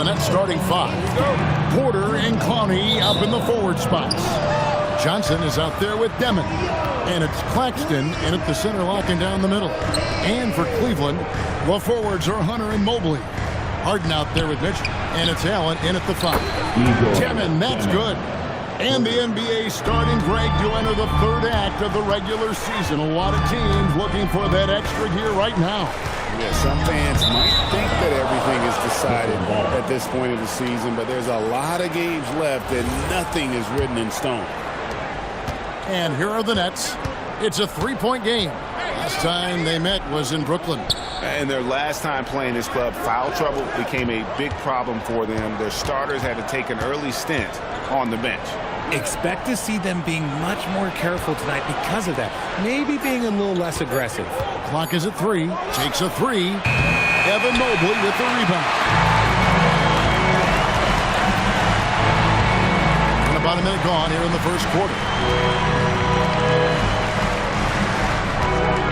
the Nets starting five. Porter and Clowney up in the forward spots. Johnson is out there with Demon. And it's Claxton in at the center, locking down the middle. And for Cleveland, the forwards are Hunter and Mobley. Harden out there with Mitchell. And it's Allen in at the five. Demon, that's good. And the NBA starting, Greg, to enter the third act of the regular season. A lot of teams looking for that extra gear right now. Yeah, some fans might think that everything is decided at this point of the season, but there's a lot of games left and nothing is written in stone. And here are the Nets. It's a three-point game. Last time they met was in Brooklyn. And their last time playing this club, foul trouble became a big problem for them. Their starters had to take an early stint on the bench. Expect to see them being much more careful tonight because of that. Maybe being a little less aggressive. Clock is at 3. Takes a 3. Evan Mobley with the rebound. And about a minute gone here in the first quarter.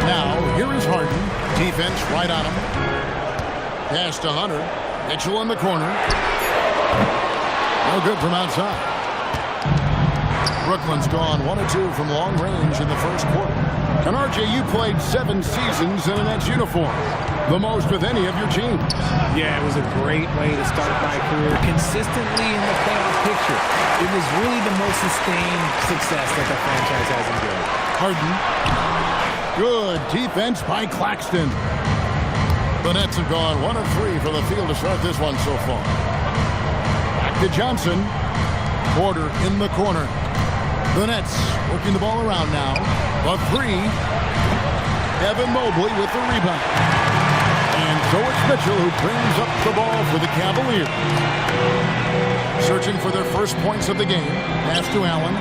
Now, here is Harden. Defense right on him. Pass to Hunter. Mitchell in the corner. No good from outside. Brooklyn's gone 1 of 2 from long range in the first quarter. And RJ, you played 7 seasons in a Nets uniform. The most with any of your teams. Yeah, it was a great way to start my career consistently in the playoff picture. It was really the most sustained success that the franchise has enjoyed. Harden. Good defense by Claxton. The Nets have gone 1 of 3 from the field to start this one so far. Back to Johnson. Porter in the corner. The Nets working the ball around now. The 3. Evan Mobley with the rebound. And so it's Mitchell who brings up the ball for the Cavaliers. Searching for their first points of the game. Pass to Allen.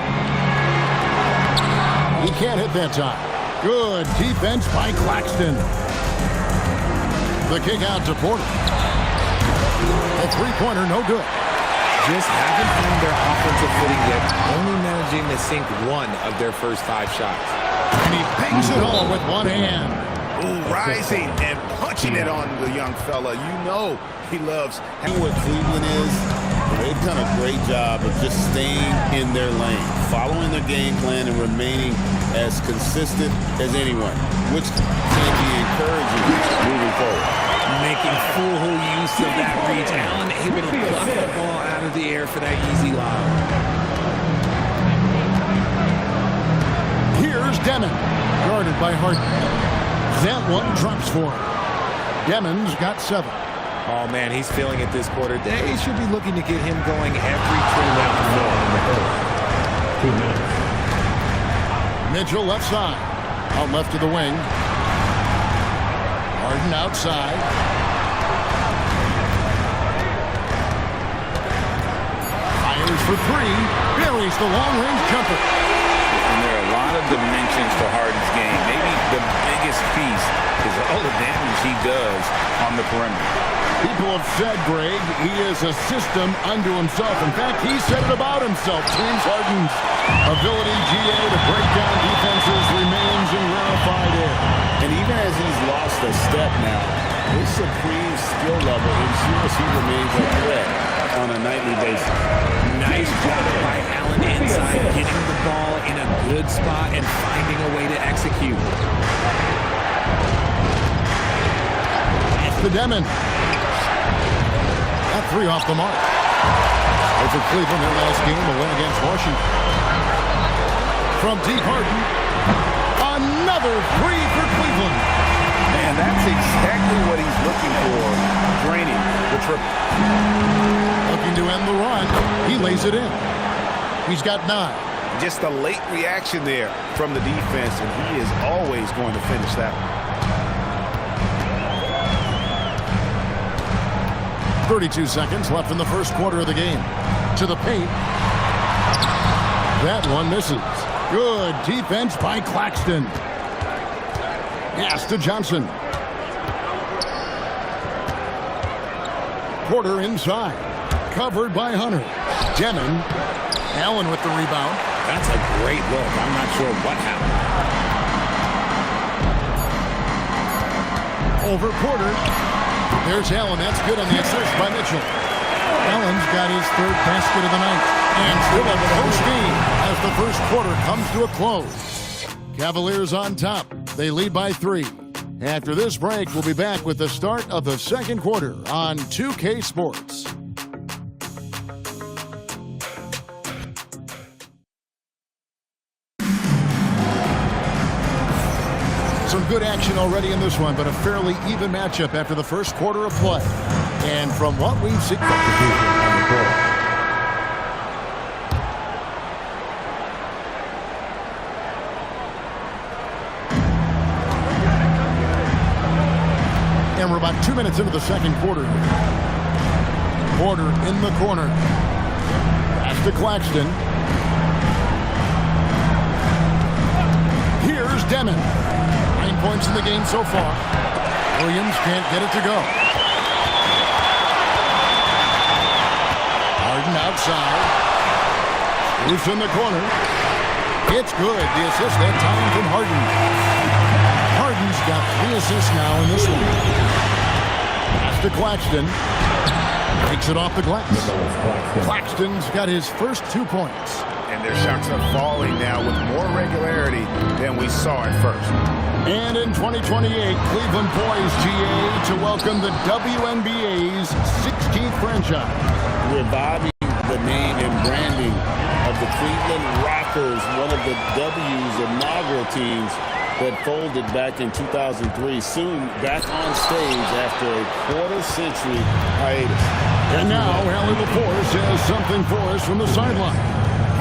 He can't hit that time. Good defense by Claxton. The kick out to Porter. A three-pointer, no good. Just haven't found their offensive footing yet, only managing to sink 1 of their first 5 shots. And he bangs it home with one hand. Ooh, rising and punching it on the young fella. You know he loves what Cleveland is. They've done a great job of just staying in their lane, following their game plan and remaining as consistent as anyone, which can be encouraging moving forward. Making full use of that reach. Allen able to pluck the ball out of the air for that easy lob. Here's Demon, guarded by Harden. That one drops for him. Demon's got 7. Oh, man, he's feeling it this quarter. They should be looking to get him going every true down the floor in the court. 2 minutes. Mitchell left side. Out left to the wing. Harden outside. Fires for 3. Buries the long-range jumper. And there are a lot of dimensions to Harden's game. Maybe the biggest piece is all the damage he does on the perimeter. People have said, Greg, he is a system unto himself. In fact, he said it about himself. James Harden's ability, GA, to break down defenses remains in rarefied air. And even as he's lost a step now, his supreme skill level ensures he remains a threat on a nightly basis. Nice job by Allen inside, getting the ball in a good spot and finding a way to execute. It's the Demon. That 3 off the mark. Over Cleveland, their last game, a win against Washington. From deep Harden. Another 3 for Cleveland. Man, that's exactly what he's looking for. Draining the triple. Looking to end the run. He lays it in. He's got 9. Just a late reaction there from the defense, and he is always going to finish that one. 32 seconds left in the first quarter of the game. To the paint. That one misses. Good defense by Claxton. Pass to Johnson. Porter inside. Covered by Hunter. Demon. Allen with the rebound. That's a great look. I'm not sure what happened. Over Porter. There's Allen. That's good on the assist by Mitchell. Allen's got his third basket of the night. And still a close game as the first quarter comes to a close. Cavaliers on top. They lead by 3. After this break, we'll be back with the start of the second quarter on 2K Sports. Some good action already in this one, but a fairly even matchup after the first quarter of play. And from what we've seen... And we're about 2 minutes into the second quarter. Porter in the corner. Pass to Claxton. Here's Demon. 9 points in the game so far. Williams can't get it to go. Harden outside. Loose in the corner. It's good. The assist that time from Harden. Harden's got 3 assists now in this one. Pass to Claxton. Takes it off the glass. Claxton's got his first 2 points. And their shots are falling now with more regularity than we saw at first. And in 2028, Cleveland poised GA to welcome the WNBA's 16th franchise. Reviving the name and branding of the Cleveland Rockers, one of the W's inaugural teams that folded back in 2003, soon back on stage after a quarter-century hiatus. And now, Hallie LaForce has something for us from the sideline.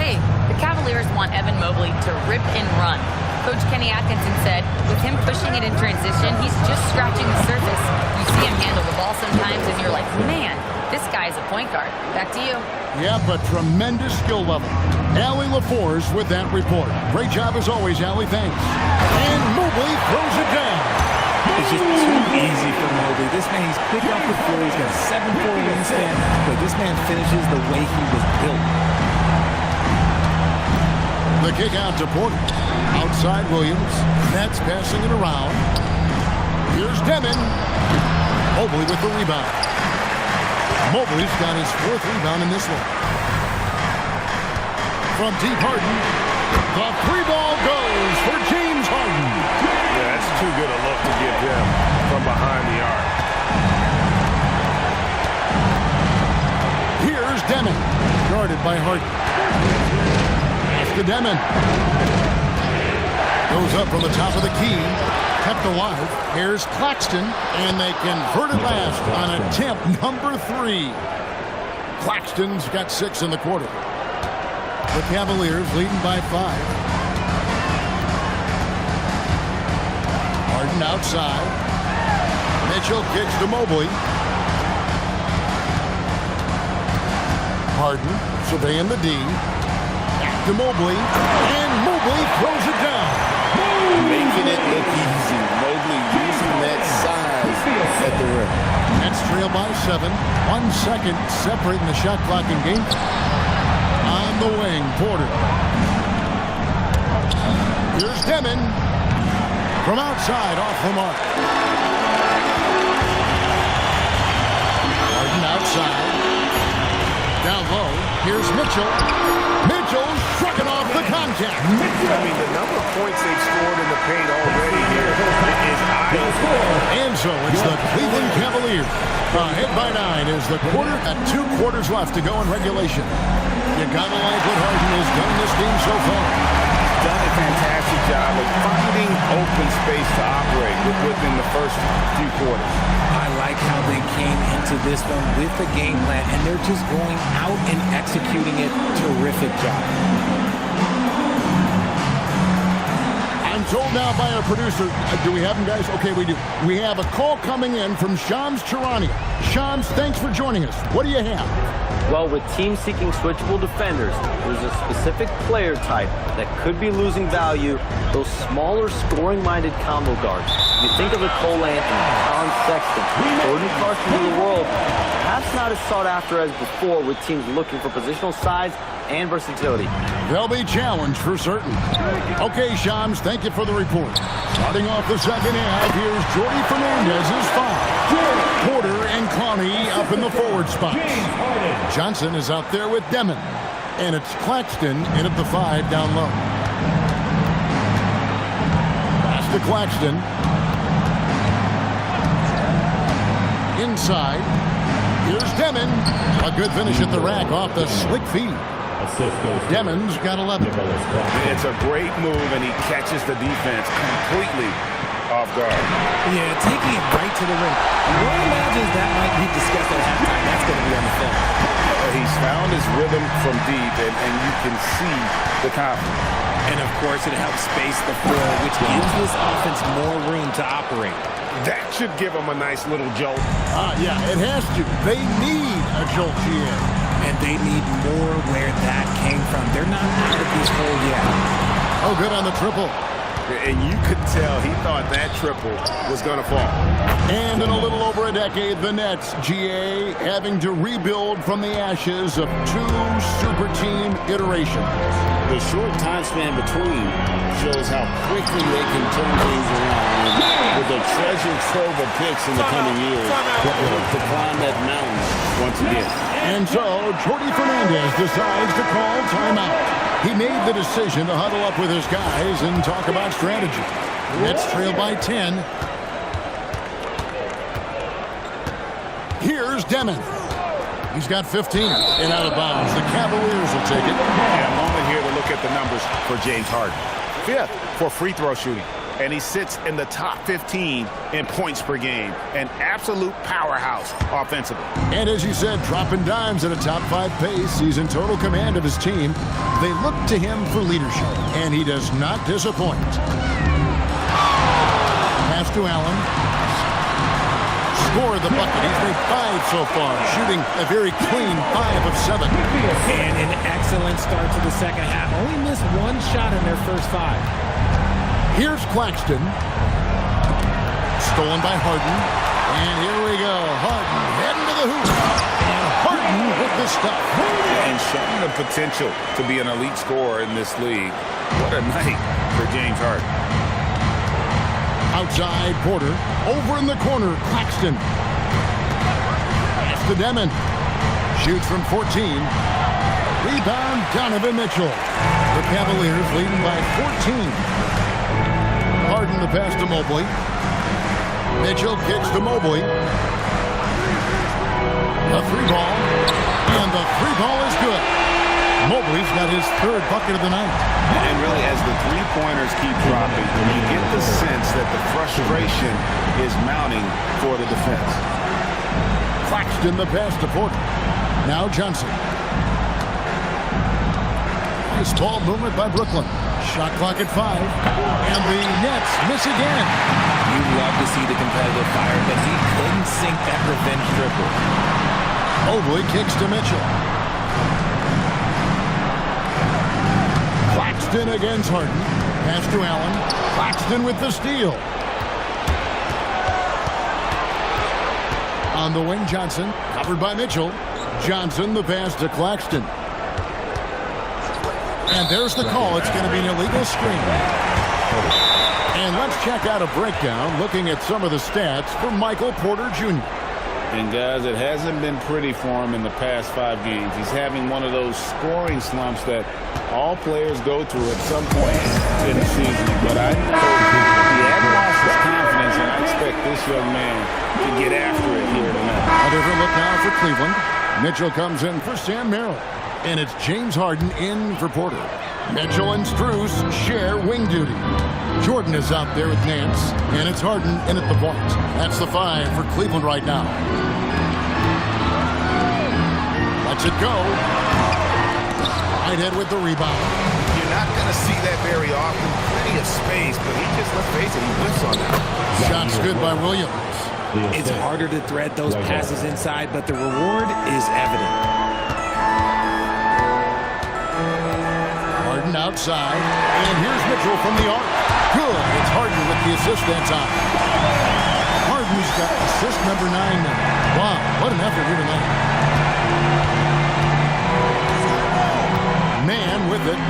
Hey, the Cavaliers want Evan Mobley to rip and run. Coach Kenny Atkinson said, with him pushing it in transition, he's just scratching the surface. You see him handle the ball sometimes, and you're like, man, this guy's a point guard. Back to you. Yep, a tremendous skill level. Hallie LaForce with that report. Great job as always, Hallie. Thanks. And Mobley throws it down. It's just too easy for Mobley. This man, he's quick off the floor. He's got a 7'4" wingspan, but this man finishes the way he was built. The kick out to Porter. Outside Williams. Nets passing it around. Here's Demon. Mobley with the rebound. Mobley's got his 4th rebound in this one. From deep Harden. The 3-ball goes for James Harden. Yeah, that's too good a look to give him from behind the arc. Here's Demon. Guarded by Harden. Pass to Demon. Goes up from the top of the key. Kept alive. Here's Claxton. And they convert it last on attempt number 3. Claxton's got 6 in the quarter. The Cavaliers leading by 5. Harden outside. Mitchell kicks to Mobley. Harden surveying the D. Back to Mobley. And Mobley throws it down. Making it look easy. Mobley using that size at the rim. Nets trail by 7. 1 second separating the shot clock in game. On the wing, Porter. Here's Demon. From outside, off the mark. Harden outside. Down low. Here's Mitchell. Mitchell shrugging off the contact. I mean, the number of points they've scored in the paint already here is eye-opening. And so it's the Cleveland Cavaliers. Ahead by 9 as the quarter at 2 quarters left to go in regulation. You gotta like what Harden has done in this game so far. Done a fantastic job of finding open space to operate within the first few quarters. I like how they came into this one with the game plan, and they're just going out and executing it. Terrific job. I'm told now by our producer, do we have him, guys? Okay, we do. We have a call coming in from Shams Charania. Shams, thanks for joining us. What do you have? Well, with teams seeking switchable defenders, there's a specific player type that could be losing value, those smaller scoring-minded combo guards. You think of Nicole Anthony, Colin Sexton, Jordan Clarkson of the world, perhaps not as sought after as before with teams looking for positional size and versatility. They'll be challenged for certain. Okay, Shams, thank you for the report. Starting off the second half, here's Jordy Fernandez's foul. Porter and Connie up in the forward spot. Johnson is out there with Demon. And it's Claxton in at the 5 down low. Pass to Claxton. Inside. Here's Demon. A good finish at the rack off the slick feed. Demon's got 11. It's a great move, and he catches the defense completely off guard. Yeah, taking it right to the rim. One imagines that might be discussed at halftime. That's going to be on the film. He's found his rhythm from deep, and you can see the confidence. And, of course, it helps space the floor, which gives this offense more room to operate. That should give him a nice little jolt. Yeah, it has to. They need a jolt here. And they need more where that came from. They're not out of this hole yet. Oh, good on the triple. And you could tell he thought that triple was going to fall. And in a little over a decade, the Nets, GA, having to rebuild from the ashes of 2 super team iterations. The short time span between shows how quickly they can turn things around with a treasure trove of picks in the coming years to climb that mountain once again. And so, Jordi Fernandez decides to call timeout. He made the decision to huddle up with his guys and talk about strategy. Nets trail by 10. Here's Demon. He's got 15 and out of bounds. The Cavaliers will take it. Yeah, a moment here to look at the numbers for James Harden. 5th for free throw shooting. And he sits in the top 15 in points per game. An absolute powerhouse offensively. And as you said, dropping dimes at a top 5 pace. He's in total command of his team. They look to him for leadership, and he does not disappoint. Pass to Allen. Score the bucket. He's made 5 so far, shooting a very clean 5 of 7. And an excellent start to the second half. Only missed 1 shot in their first 5. Here's Claxton. Stolen by Harden. And here we go. Harden heading to the hoop. And Harden with the stuff. And showing the potential to be an elite scorer in this league. What a night for James Harden. Outside Porter. Over in the corner, Claxton. Pass to Demon. Shoots from 14. Rebound, Donovan Mitchell. The Cavaliers leading by 14. Harden the pass to Mobley. Mitchell kicks to Mobley. The 3 ball. And the 3 ball is good. Mobley's got his 3rd bucket of the night. And really, as the 3-pointers keep dropping, you get the sense that the frustration is mounting for the defense. Claxton the pass to Porter. Now Johnson. Nice ball movement by Brooklyn. Shot clock at 5. And the Nets miss again. You love to see the competitive fire, but he couldn't sink that revenge triple. Mobley kicks to Mitchell. Claxton against Harden. Pass to Allen. Claxton with the steal. On the wing, Johnson. Covered by Mitchell. Johnson the pass to Claxton. And there's the call. It's going to be an illegal screen. And let's check out a breakdown looking at some of the stats for Michael Porter Jr. And guys, it hasn't been pretty for him in the past 5 games. He's having one of those scoring slumps that all players go through at some point in the season. But he hadn't lost his confidence, and I expect this young man to get after it here tonight. A different look now for Cleveland. Mitchell comes in for Sam Merrill. And it's James Harden in for Porter. Mitchell and Strus share wing duty. Jordan is out there with Nance, and it's Harden in at the point. That's the 5 for Cleveland right now. Lets it go. Whitehead with the rebound. You're not going to see that very often. Plenty of space, but he just, let's face it, he whiffs on that. Shot's good by Williams. It's harder to thread those passes inside, but the reward is evident. Harden outside, and here's Mitchell from the arc. Good. It's Harden with the assist that time. Harden's got assist number 9 now. Wow, what an effort here tonight. Man with it.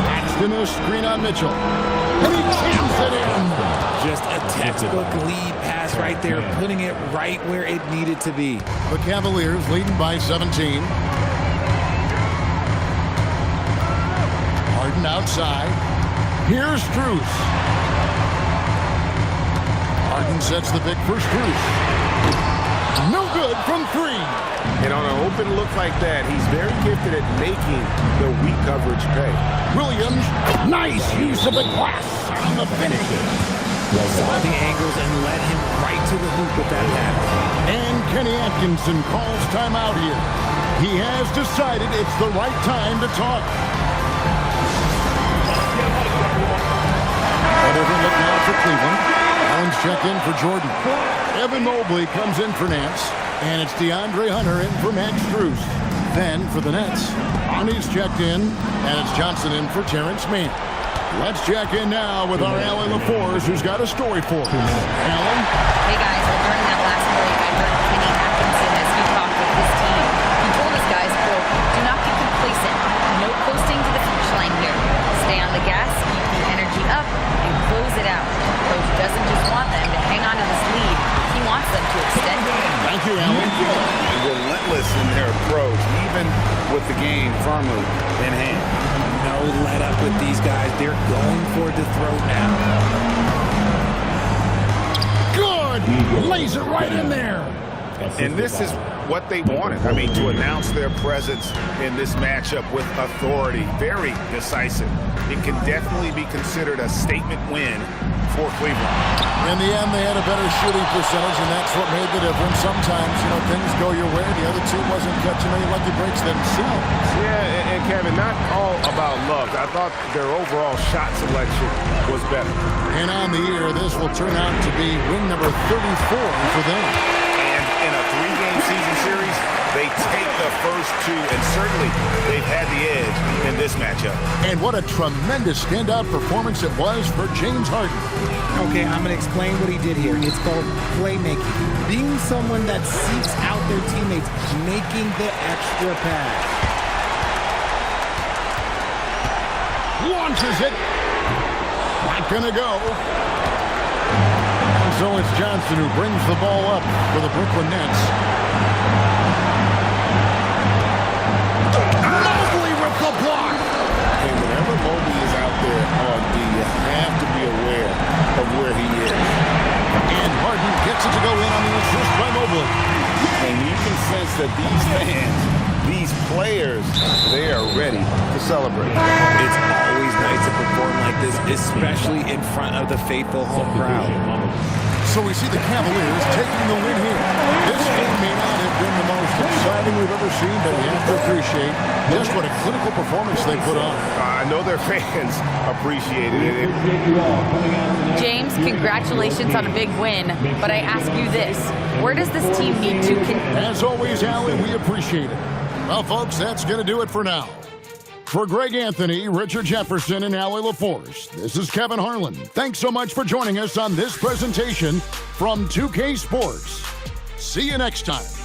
Paxton a screen on Mitchell. and he jams it in. Just a textbook lead pass right there, putting it right where it needed to be. The Cavaliers leading by 17. Harden outside. Here's Strus. Harden sets the pick for Strus. No good from three. And on an open look like that, he's very gifted at making the weak coverage pay. Williams, nice use of the glass on the finish. Saw the angles and led him right to the hoop with that pass. And Kenny Atkinson calls timeout here. He has decided it's the right time to talk. A different look now for Cleveland. Allen's checked in for Jordan. Evan Mobley comes in for Nance. And it's DeAndre Hunter in for Max Strus. Then for the Nets, Arnie's checked in. And it's Johnson in for Terrence Mann. Let's check in now with our Allen LaForce, who's got a story for us. Allen? Hey guys, well, during that last break, I heard Kenny Atkinson as he talked with his team. He told us guys, quote, do not get complacent. No coasting to the finish line here. Stay on the gas, keep the energy up, and close it out. Coach doesn't just want them to hang on to this lead. He wants them to extend it. Thank you, Allen. Relentless in their approach, even with the game firmly in hand. No let up with these guys. They're going for the throat now. Good! Lays it right in there. And this is what they wanted. I mean, to announce their presence in this matchup with authority. Very decisive. It can definitely be considered a statement win for Cleveland. In the end, they had a better shooting percentage, and that's what made the difference. Sometimes, things go your way. The other team wasn't catching any lucky breaks themselves. Yeah, and Kevin, not all about luck. I thought their overall shot selection was better. And on the year, this will turn out to be win number 34 for them. And in a three-game season series, they take the first two, and certainly they've had the edge in this matchup. And what a tremendous standout performance it was for James Harden. Okay, I'm going to explain what he did here. It's called playmaking. Being someone that seeks out their teammates, making the extra pass. Launches it. Not gonna go. And so it's Johnson who brings the ball up for the Brooklyn Nets. Mobley with the block. And whenever Mobley is out there on D, you have to be aware of where he is. And Harden gets it to go in on the assist by Mobley. And you can sense that these fans, these players, they are ready to celebrate. It's always nice to perform like this, especially in front of the faithful home crowd. So we see the Cavaliers taking the win here. This game may not have been the most exciting we've ever seen, but we have to appreciate just what a clinical performance they put on. I know their fans appreciated it. James, congratulations on a big win, but I ask you this. Where does this team need to As always, Allen, we appreciate it. Well, folks, that's going to do it for now. For Greg Anthony, Richard Jefferson, and Allie LaForce, this is Kevin Harlan. Thanks so much for joining us on this presentation from 2K Sports. See you next time.